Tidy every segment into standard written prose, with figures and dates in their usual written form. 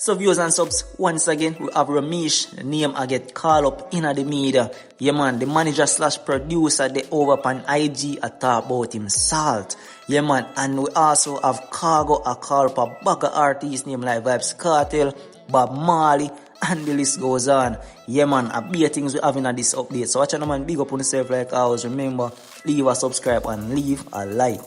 So viewers and subs, once again, we have Romeich, the name I get called up in the media. Yeah man, the manager slash producer, they over on IG, I talk about him salt. Yeah man, and we also have Khago, a call up a bag of artists named like Vybz, Kartel, Marley, and the list goes on. Yeah man, a big things we having in this update. So watch out man, big up on yourself like always. Remember, leave a subscribe and leave a like.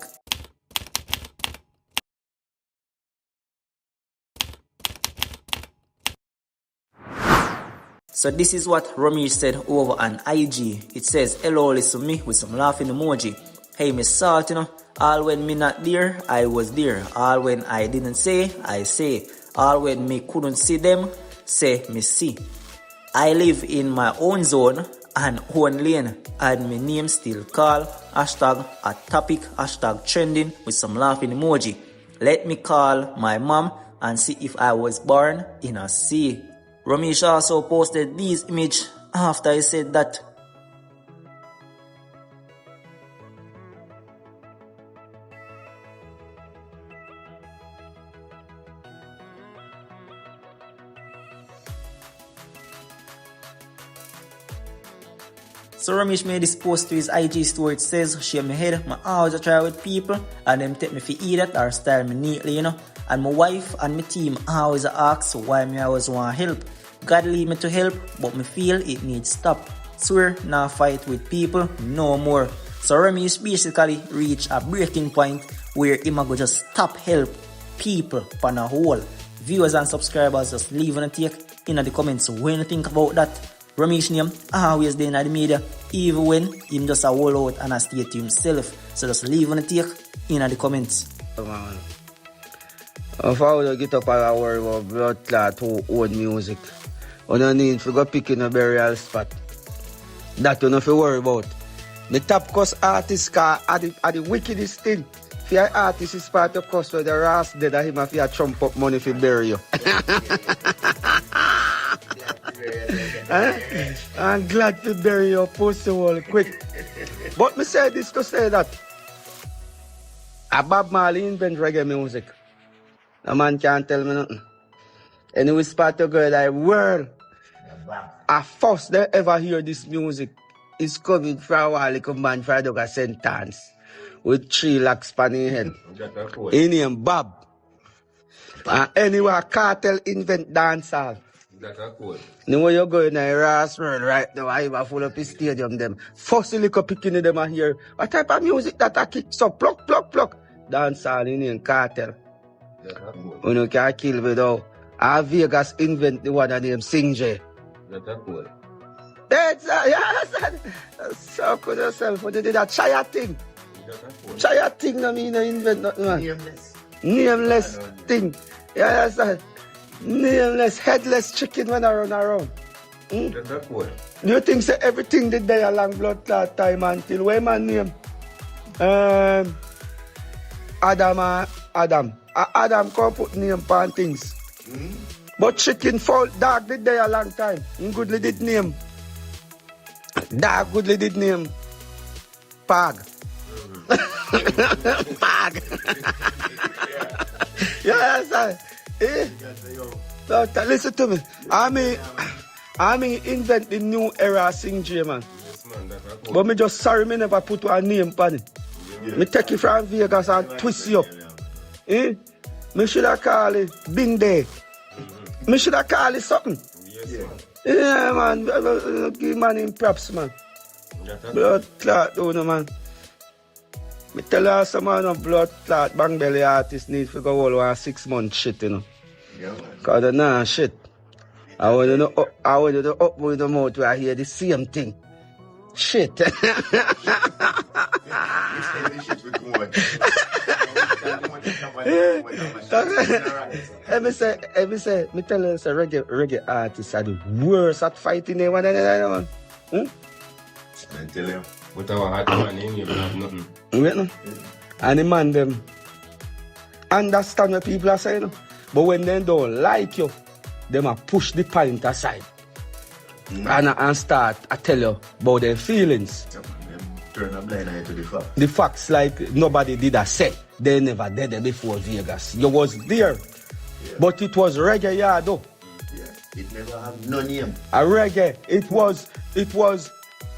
So this is what Romeich said over on IG. It says, hello, listen to me with some laughing emoji. Hey, Miss Salt, you know, all when me not there, I was there. All when I didn't say, I say. All when me couldn't see them, say me see. I live in my own zone and own lane, and my name still call. Hashtag a topic, hashtag trending with some laughing emoji. Let me call my mom and see if I was born in a sea. Romeich also posted these images after he said that. So Romeich made this post to his IG story. It says, share my head, my always try with people and them take me for idiot or style me neatly, you know. And my wife and my team always ask why me always want help. God lead me to help, but me feel it needs stop. Swear, now fight with people no more. So Romeich basically reached a breaking point where he go just stop help people for a whole. Viewers and subscribers just leave a take in the comments when you think about that. Romeich name always there in the media, even when him just a wall out and a stay to himself. So just leave a take in the comments. Man. If I would get up and worry about blood clot who own music, you don't need to go pick in a burial spot. That you don't have to worry about. The top cost artist are the wickedest thing. If your artist is part of cost where the ras dead of him if you trump up money to bury you. I'm glad to bury your pussy hole quick. But me say this to say that a Bob Marley invent reggae music. A man can't tell me nothing. And we spot to go like world. A first they ever hear this music is coming from a while like a man for a sentence with 3 lakhs pan in head. In name Bob. Anyway, Kartel invent dancehall. Now when you go in a Ras world right now, I have full up the stadium them. First little picking them are here. What type of music that I kick so pluck. Dancehall in name Kartel. When you can't kill without. Vegas invent the one named Sing J. That's cool. So good yourself. When you did that Chaya thing. Chaya thing no mean invent nothing man. Nameless thing. Yeah, that's that. Nameless, headless chicken when I run around. That's cool. Do you think say everything did there along blood clot time until where man name? Adam. Adam can't put name on things. But chicken fall dog did there a long time. Goodly did name. Dog goodly did name. Pag. Pag. Yes, sir. Listen to me. I mean invent the new era Sing J man. Yes, man, that's cool. But me just sorry me never put a name on it. Me take it from Vegas and twist you up. Me should have called it Bing Day. Me should have called it something. Yes, man. Yeah, man. Give man in props, man. Blood clot, don't know, man. Me tell you some man of blood clot, bang belly artist need to go all one 6 months shit, you know. Yeah, man. Cause they're not shit. I want you to up with the mouth where I hear the same thing. Shit. Let me say, me tell you, reggae artists are the worst at fighting them one another. I tell you, but our hard man in you have nothing. Wait, no? And the man them understand what people are saying, but when they don't like you, they might push the point aside. And start I tell you about their feelings. Turn a blind eye to the facts. The facts like nobody did a say. They never did it before Vegas. You was there. But it was reggae, yeah, though. Yeah. It never have no name. A reggae. It was,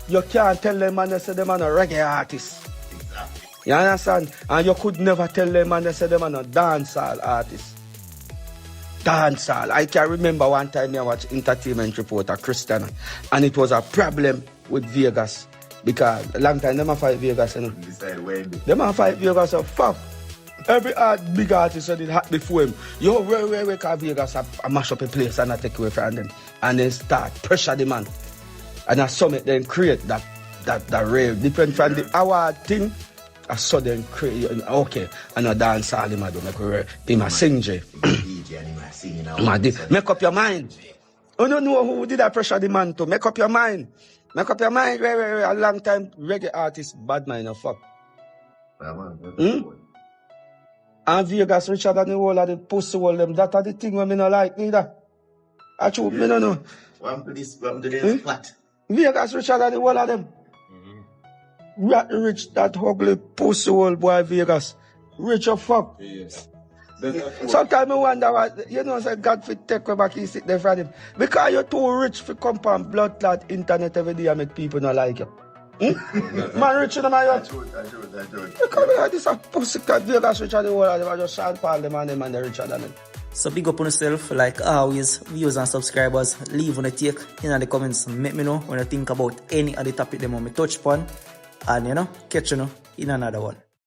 you can't tell them man they say them are a reggae artist. Exactly. You understand? And you could never tell them man they say them are a dancehall artist. Dancehall. I can remember one time I watched Entertainment Reporter, Christian, and it was a problem with Vegas. Because a long time, them a fight Vegas, you know. Decide when they Them a fight Vegas, so fuck. Every big artist that did hot before him. Yo, where call Vegas a mash up a place and I take away from them. And then start pressure the man. And a summit then create that rave. Different from the award thing. A sudden create, okay, and a dance all him a do. Him a sing, J. DJ and him a singing out. Make up your mind. You don't know who did that pressure the man to. Make up your mind. Make up your mind. A long time reggae artist, bad mind, fuck. And Vegas richer than the whole of the pussy wall them. That are the thing when me no like neither. I choose, me no know. One to this flat. Vegas richer than the whole of them. Rat rich, that ugly pussy wall boy Vegas. Rich or fuck. Yes. Sometimes I wonder what, you know, say God fit take back he sit there from him. Because you're too rich for come on blood clot internet every day and make people not like you. Man rich in the man. That's true. Because this a pussy cat Vegas richer than the whole of them. I just Sean Paul them and they're richer than them. So big up on yourself, like always, viewers and subscribers. Leave on a take in the comments. Make me know when you think about any of the topic them want me touch upon. And catch you in another one.